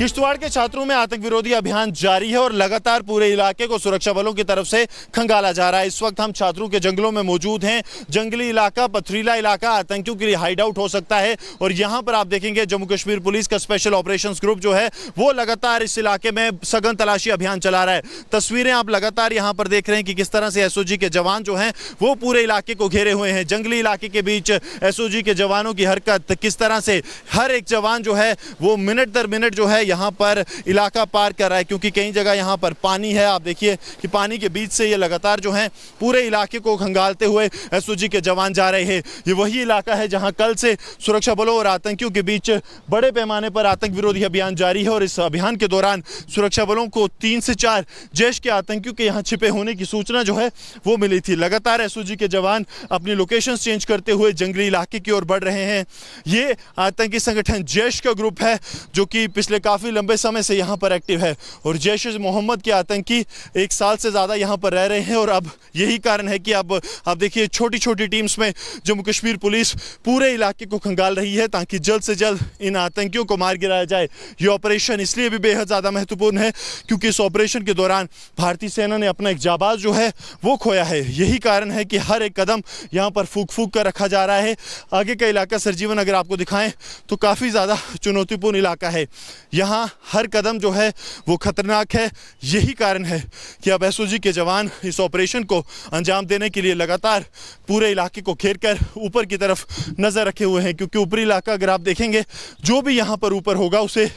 किश्तवाड़ के छात्रों में आतंक विरोधी अभियान जारी है और लगातार पूरे इलाके को सुरक्षा बलों की तरफ से खंगाला जा रहा है। इस वक्त हम छात्रों के जंगलों में मौजूद हैं। जंगली इलाका, पथरीला इलाका, आतंकियों के लिए हाइड आउट हो सकता है और यहाँ पर आप देखेंगे जम्मू कश्मीर पुलिस का स्पेशल ऑपरेशंस ग्रुप जो है वो लगातार इस इलाके में सघन तलाशी अभियान चला रहा है। तस्वीरें आप लगातार यहाँ पर देख रहे हैं कि किस तरह से एसओजी के जवान जो हैं वो पूरे इलाके को घेरे हुए हैं। जंगली इलाके के बीच एसओजी के जवानों की हरकत, किस तरह से हर एक जवान जो है वो मिनट दर मिनट जो है यहाँ पर इलाका पार कर रहा है, क्योंकि कई जगह यहाँ पर पानी है। आप देखिए कि पानी के बीच से ये लगातार जो है पूरे इलाके को खंगालते हुए एसओजी के जवान जा रहे हैं। ये वही इलाका है जहाँ कल से सुरक्षा बलों और आतंकियों के बीच बड़े पैमाने पर आतंक विरोधी अभियान जारी है और इस अभियान के दौरान सुरक्षा बलों को 3 से 4 जैश के आतंकियों के यहाँ छिपे होने की सूचना जो है वो मिली थी। लगातार एसओजी के जवान अपनी लोकेशन चेंज करते हुए जंगली इलाके की ओर बढ़ रहे हैं। ये आतंकी संगठन जैश का ग्रुप है जो कि पिछले काफ़ी लंबे समय से यहाँ पर एक्टिव है और जैश ए मोहम्मद के आतंकी 1 साल से ज़्यादा यहाँ पर रह रहे हैं और अब यही कारण है कि अब आप देखिए छोटी छोटी टीम्स में जम्मू कश्मीर पुलिस पूरे इलाके को खंगाल रही है ताकि जल्द से जल्द इन आतंकियों को मार गिराया जाए। ये ऑपरेशन इसलिए भी बेहद ज़्यादा महत्वपूर्ण है क्योंकि इस ऑपरेशन के दौरान भारतीय सेना ने अपना एक जाबाज जो है वो खोया है। यही कारण है कि हर एक कदम यहाँ पर फूक फूक कर रखा जा रहा है। आगे का इलाका सरजीवन अगर आपको दिखाएं तो काफ़ी ज़्यादा चुनौतीपूर्ण इलाका है। यहाँ हर कदम जो है वो खतरनाक है। यही कारण है कि अब एसओजी के जवान इस ऑपरेशन को अंजाम देने के लिए लगातार पूरे इलाके को घेर कर ऊपर की तरफ नज़र रखे हुए हैं, क्योंकि ऊपरी इलाका अगर आप देखेंगे जो भी यहाँ पर ऊपर होगा उसे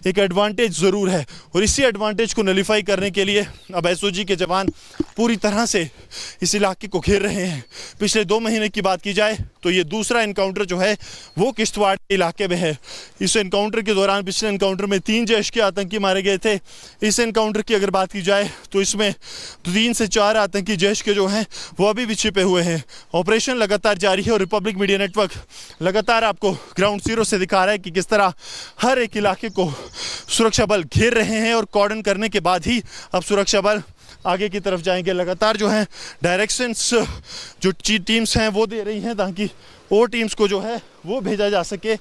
एक एडवांटेज ज़रूर है और इसी एडवांटेज को नलीफाई करने के लिए अब एसओजी के जवान पूरी तरह से इस इलाके को घेर रहे हैं। पिछले 2 महीने की बात की जाए तो ये दूसरा इनकाउंटर जो है वो किश्तवाड़ इलाके में है। इस इनकाउंटर के दौरान पिछले इनकाउंटर में 3 जैश के आतंकी मारे गए थे। इस इनकाउंटर की अगर बात की जाए तो इसमें 3 से 4 आतंकी जैश के जो हैं वो अभी भी छिपे हुए हैं। ऑपरेशन लगातार जारी है और रिपब्लिक मीडिया नेटवर्क लगातार आपको ग्राउंड जीरो से दिखा रहा है कि किस तरह हर एक इलाके को सुरक्षा बल घेर रहे हैं और कॉर्डन करने के बाद ही अब सुरक्षा बल आगे की तरफ जाएंगे। लगातार जो है डायरेक्शंस जो टीम्स हैं वो दे रही हैं ताकि और टीम्स को जो है वो भेजा जा सके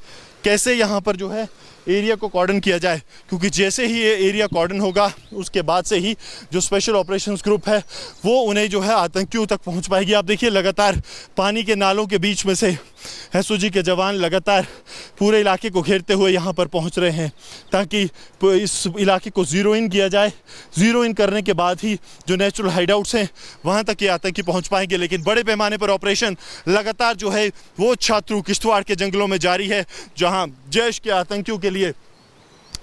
कैसे यहाँ पर जो है एरिया को कॉर्डन किया जाए, क्योंकि जैसे ही ये एरिया कॉर्डन होगा उसके बाद से ही जो स्पेशल ऑपरेशंस ग्रुप है वो उन्हें जो है आतंकियों तक पहुँच पाएगी। आप देखिए लगातार पानी के नालों के बीच में से एसओजी के जवान लगातार पूरे इलाके को घेरते हुए यहाँ पर पहुँच रहे हैं ताकि इस इलाके को ज़ीरो इन किया जाए। ज़ीरो इन करने के बाद ही जो नेचुरल हाइडआउट्स हैं वहाँ तक ये आतंकी पहुँच पाएंगे। लेकिन बड़े पैमाने पर ऑपरेशन लगातार जो है वो छात्रों किश्तवाड़ के जंगलों में जारी है जहाँ जैश के आतंकियों के लिए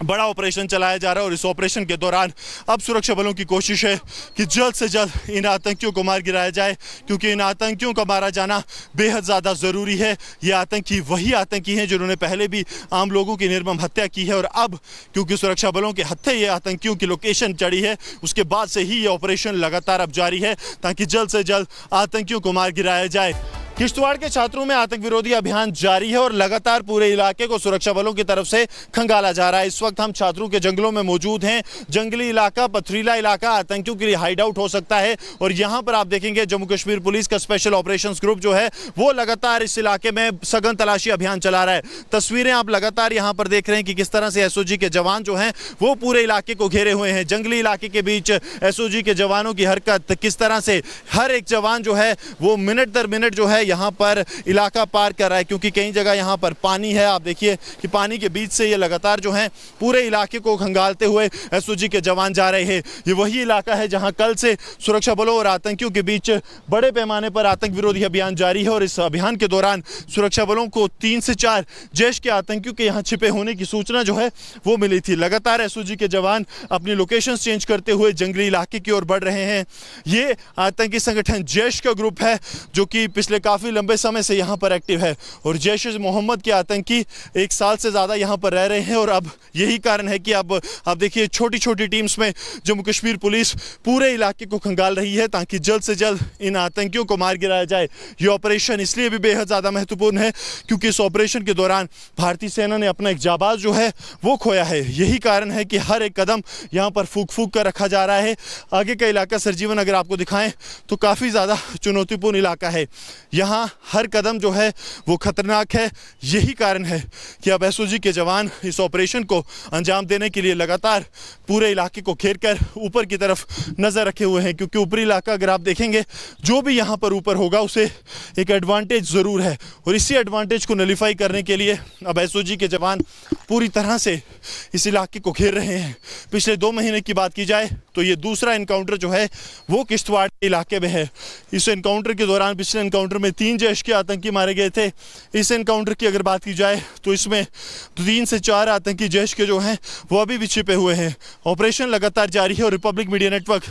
बड़ा ऑपरेशन चलाया जा रहा है और इस ऑपरेशन के दौरान अब सुरक्षा बलों की कोशिश है कि जल्द से जल्द इन आतंकियों को मार गिराया जाए, क्योंकि इन आतंकियों का मारा जाना बेहद ज़्यादा ज़रूरी है। ये आतंकी वही आतंकी हैं जिन्होंने पहले भी आम लोगों की निर्मम हत्या की है और अब क्योंकि सुरक्षा बलों के हत्थे ये आतंकियों की लोकेशन चढ़ी है उसके बाद से ही ये ऑपरेशन लगातार अब जारी है ताकि जल्द से जल्द आतंकियों को मार गिराया जाए। किश्तवाड़ के छात्रों में आतंक विरोधी अभियान जारी है और लगातार पूरे इलाके को सुरक्षा बलों की तरफ से खंगाला जा रहा है। इस वक्त हम छात्रों के जंगलों में मौजूद हैं। जंगली इलाका, पथरीला इलाका, आतंकियों के लिए हाइड आउट हो सकता है और यहाँ पर आप देखेंगे जम्मू कश्मीर पुलिस का स्पेशल ऑपरेशंस ग्रुप जो है वो लगातार इस इलाके में सघन तलाशी अभियान चला रहा है। तस्वीरें आप लगातार यहाँ पर देख रहे हैं कि किस तरह से एसओजी के जवान जो हैं वो पूरे इलाके को घेरे हुए हैं। जंगली इलाके के बीच एसओजी के जवानों की हरकत, किस तरह से हर एक जवान जो है वो मिनट दर मिनट जो है यहाँ पर इलाका पार कर रहा है, क्योंकि कई जगह यहाँ पर पानी है। आप देखिए कि पानी के बीच से ये लगातार जो है पूरे इलाके को खंगालते हुए एसओजी के जवान जा रहे हैं। ये वही इलाका है जहाँ कल से सुरक्षा बलों और आतंकियों के बीच बड़े पैमाने पर आतंक विरोधी अभियान जारी है और इस अभियान के दौरान सुरक्षा बलों को 3 से 4 जैश के आतंकियों के यहाँ छिपे होने की सूचना जो है वो मिली थी। लगातार एसओजी के जवान अपनी लोकेशन चेंज करते हुए जंगली इलाके की ओर बढ़ रहे हैं। ये आतंकी संगठन जैश का ग्रुप है जो कि पिछले काफ़ी लंबे समय से यहाँ पर एक्टिव है और जैश ए मोहम्मद के आतंकी 1 साल से ज़्यादा यहाँ पर रह रहे हैं और अब यही कारण है कि अब आप देखिए छोटी छोटी टीम्स में जम्मू कश्मीर पुलिस पूरे इलाके को खंगाल रही है ताकि जल्द से जल्द इन आतंकियों को मार गिराया जाए। ये ऑपरेशन इसलिए भी बेहद ज़्यादा महत्वपूर्ण है क्योंकि इस ऑपरेशन के दौरान भारतीय सेना ने अपना एक जाबाज जो है वो खोया है। यही कारण है कि हर एक कदम यहाँ पर फूक फूक कर रखा जा रहा है। आगे का इलाका सरजीवन अगर आपको दिखाएं तो काफ़ी ज़्यादा चुनौतीपूर्ण इलाका है। यहाँ हर कदम जो है वो खतरनाक है। यही कारण है कि अब एसओजी के जवान इस ऑपरेशन को अंजाम देने के लिए लगातार पूरे इलाके को घेर कर ऊपर की तरफ नज़र रखे हुए हैं, क्योंकि ऊपरी इलाका अगर आप देखेंगे जो भी यहाँ पर ऊपर होगा उसे एक एडवांटेज ज़रूर है, और इसी एडवांटेज को नलीफाई करने के लिए अब एसओजी के जवान पूरी तरह से इस इलाके को घेर रहे हैं। पिछले 2 महीने की बात की जाए तो ये दूसरा इनकाउंटर जो है वो किश्तवाड़ इलाके में है। इस इनकाउंटर के दौरान पिछले इनकाउंटर में 3 जैश के आतंकी मारे गए थे। इस इनकाउंटर की अगर बात की जाए तो इसमें 3 से 4 आतंकी जैश के जो हैं वो अभी भी छिपे हुए हैं। ऑपरेशन लगातार जारी है और रिपब्लिक मीडिया नेटवर्क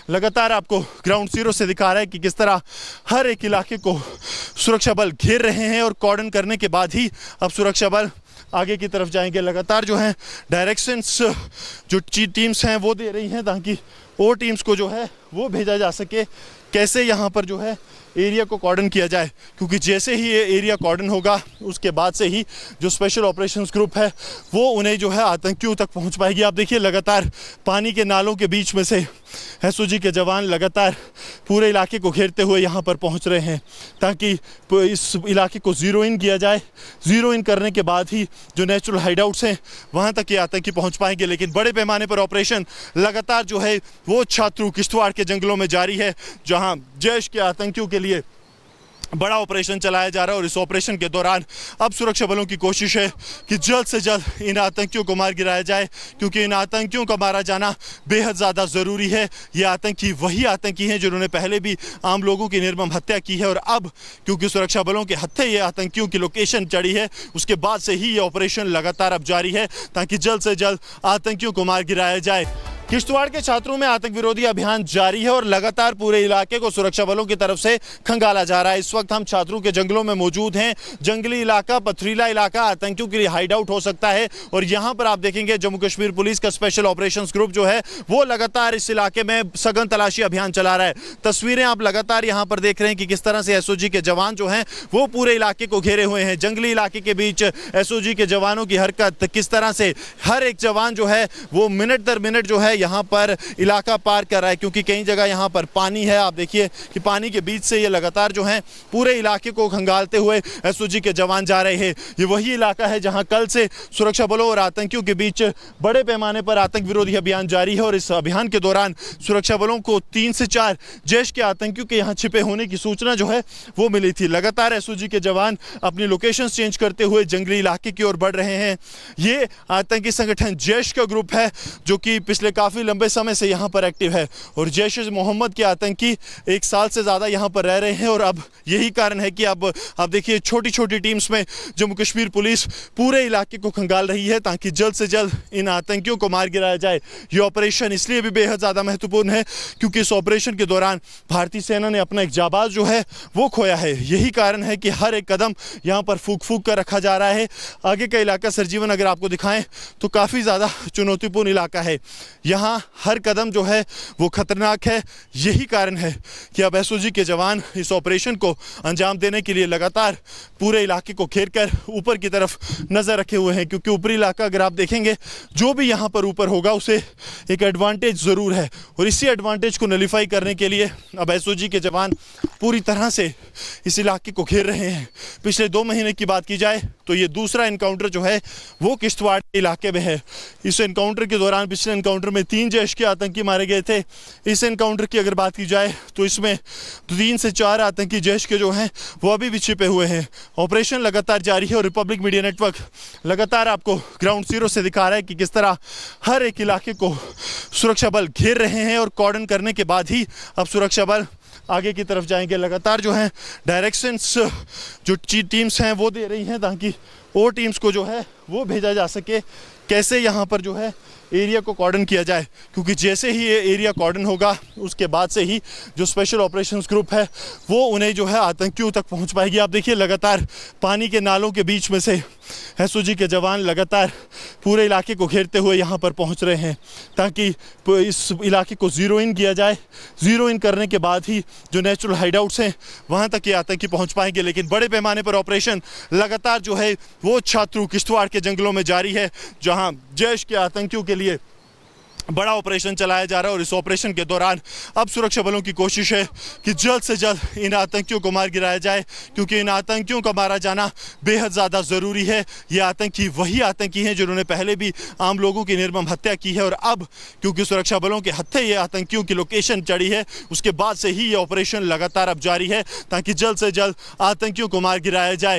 लगातार आपको ग्राउंड जीरो से दिखा रहा है कि किस तरह हर एक इलाके को सुरक्षा बल घेर रहे हैं, और कॉर्डन करने के बाद ही अब सुरक्षा बल आगे की तरफ जाएंगे। लगातार जो है डायरेक्शंस जो टीम्स हैं वो दे रही हैं ताकि और टीम्स को जो है वो भेजा जा सके कैसे यहाँ पर जो है एरिया को कॉर्डन किया जाए, क्योंकि जैसे ही ये एरिया कॉर्डन होगा उसके बाद से ही जो स्पेशल ऑपरेशंस ग्रुप है वो उन्हें जो है आतंकियों तक पहुँच पाएगी। आप देखिए लगातार पानी के नालों के बीच में से एसओजी के जवान लगातार पूरे इलाके को घेरते हुए यहाँ पर पहुँच रहे हैं ताकि इस इलाके को ज़ीरो इन किया जाए। ज़ीरो इन करने के बाद ही जो नेचुरल हाइडआउट्स हैं वहाँ तक ये आतंकी पहुँच पाएंगे। लेकिन बड़े पैमाने पर ऑपरेशन लगातार जो है वो छात्रू किश्तवाड़ के जंगलों में जारी है, जहाँ जैश के आतंकियों के लिए बड़ा ऑपरेशन चलाया जा रहा है। और इस ऑपरेशन के दौरान अब सुरक्षा बलों की कोशिश है कि जल्द से जल्द इन आतंकियों को मार गिराया जाए, क्योंकि इन आतंकियों का मारा जाना बेहद ज़्यादा ज़रूरी है। ये आतंकी वही आतंकी हैं जिन्होंने पहले भी आम लोगों की निर्मम हत्या की है, और अब क्योंकि सुरक्षा बलों के हत्थे ये आतंकियों की लोकेशन चढ़ी है, उसके बाद से ही ये ऑपरेशन लगातार अब जारी है ताकि जल्द से जल्द आतंकियों को मार गिराया जाए। किश्तवाड़ के छात्रों में आतंक विरोधी अभियान जारी है और लगातार पूरे इलाके को सुरक्षा बलों की तरफ से खंगाला जा रहा है। इस वक्त हम छात्रों के जंगलों में मौजूद हैं। जंगली इलाका, पथरीला इलाका आतंकियों के लिए हाइड आउट हो सकता है, और यहाँ पर आप देखेंगे जम्मू कश्मीर पुलिस का स्पेशल ऑपरेशंस ग्रुप जो है वो लगातार इस इलाके में सघन तलाशी अभियान चला रहा है। तस्वीरें आप लगातार यहाँ पर देख रहे हैं कि किस तरह से एसओजी के जवान जो हैं वो पूरे इलाके को घेरे हुए हैं। जंगली इलाके के बीच एसओजी के जवानों की हरकत, किस तरह से हर एक जवान जो है वो मिनट दर मिनट जो है यहाँ पर इलाका पार कर रहा है, क्योंकि कई जगह यहाँ पर पानी है। आप देखिए कि पानी के बीच से ये लगातार जो है पूरे इलाके को खंगालते हुए एसओजी के जवान जा रहे हैं। ये वही इलाका है जहाँ कल से सुरक्षा बलों और आतंकियों के बीच बड़े पैमाने पर आतंक विरोधी अभियान जारी है, और इस अभियान के दौरान सुरक्षा बलों को 3 से 4 जैश के आतंकियों के यहाँ छिपे होने की सूचना जो है वो मिली थी। लगातार एसओजी के जवान अपनी लोकेशन चेंज करते हुए जंगली इलाके की ओर बढ़ रहे हैं। ये आतंकी संगठन जैश का ग्रुप है जो कि पिछले काफी लंबे समय से यहाँ पर एक्टिव है, और जैश ए मोहम्मद के आतंकी 1 साल से ज़्यादा यहाँ पर रह रहे हैं। और अब यही कारण है कि अब आप देखिए छोटी छोटी टीम्स में जम्मू कश्मीर पुलिस पूरे इलाके को खंगाल रही है ताकि जल्द से जल्द इन आतंकियों को मार गिराया जाए। ये ऑपरेशन इसलिए भी बेहद ज़्यादा महत्वपूर्ण है क्योंकि इस ऑपरेशन के दौरान भारतीय सेना ने अपना एक जाबाज जो है वो खोया है। यही कारण है कि हर एक कदम यहाँ पर फूक फूक कर रखा जा रहा है। आगे का इलाका सरजीवन अगर आपको दिखाएं तो काफ़ी ज़्यादा चुनौतीपूर्ण इलाका है। यहाँ हर कदम जो है वो खतरनाक है। यही कारण है कि अब एसओजी के जवान इस ऑपरेशन को अंजाम देने के लिए लगातार पूरे इलाके को घेर कर ऊपर की तरफ नज़र रखे हुए हैं, क्योंकि ऊपरी इलाका अगर आप देखेंगे जो भी यहाँ पर ऊपर होगा उसे एक एडवांटेज ज़रूर है, और इसी एडवांटेज को नलीफाई करने के लिए अब एसओजी के जवान पूरी तरह से इस इलाके को घेर रहे हैं। पिछले 2 महीने की बात की जाए तो ये दूसरा इनकाउंटर जो है वो किश्तवाड़ इलाके में है। इस इनकाउंटर के दौरान पिछले इनकाउंटर में 3 जैश के आतंकी मारे गए थे। इस इनकाउंटर की अगर बात की जाए तो इसमें 3 से 4 आतंकी जैश के जो हैं वो अभी भी छिपे हुए हैं। ऑपरेशन लगातार जारी है और रिपब्लिक मीडिया नेटवर्क लगातार आपको ग्राउंड जीरो से दिखा रहा है कि किस तरह हर एक इलाके को सुरक्षा बल घेर रहे हैं, और कॉर्डन करने के बाद ही अब सुरक्षा बल आगे की तरफ जाएंगे। लगातार जो है डायरेक्शंस जो टीम्स हैं वो दे रही हैं ताकि और टीम्स को जो है वो भेजा जा सके कैसे यहाँ पर जो है एरिया को कॉर्डन किया जाए, क्योंकि जैसे ही ये एरिया कॉर्डन होगा उसके बाद से ही जो स्पेशल ऑपरेशंस ग्रुप है वो उन्हें जो है आतंकियों तक पहुँच पाएगी। आप देखिए लगातार पानी के नालों के बीच में से एसओजी के जवान लगातार पूरे इलाके को घेरते हुए यहाँ पर पहुँच रहे हैं ताकि इस इलाके को ज़ीरो इन किया जाए। ज़ीरो इन करने के बाद ही जो नेचुरल हाइडआउट्स हैं वहाँ तक ये आतंकी पहुँच पाएंगे। लेकिन बड़े पैमाने पर ऑपरेशन लगातार जो है वो छात्रू किश्तवाड़ के जंगलों में जारी है, जहाँ जैश के आतंकियों के लिए बड़ा ऑपरेशन चलाया जा रहा है और इस ऑपरेशन के दौरान अब सुरक्षा बलों की कोशिश है कि जल्द से जल्द इन आतंकियों को मार गिराया जाए, क्योंकि इन आतंकियों का मारा जाना बेहद ज़्यादा ज़रूरी है। ये आतंकी वही आतंकी हैं जिन्होंने पहले भी आम लोगों की निर्मम हत्या की है, और अब क्योंकि सुरक्षा बलों के हत्थे ये आतंकियों की लोकेशन चढ़ी है, उसके बाद से ही ये ऑपरेशन लगातार अब जारी है ताकि जल्द से जल्द आतंकियों को मार गिराया जाए।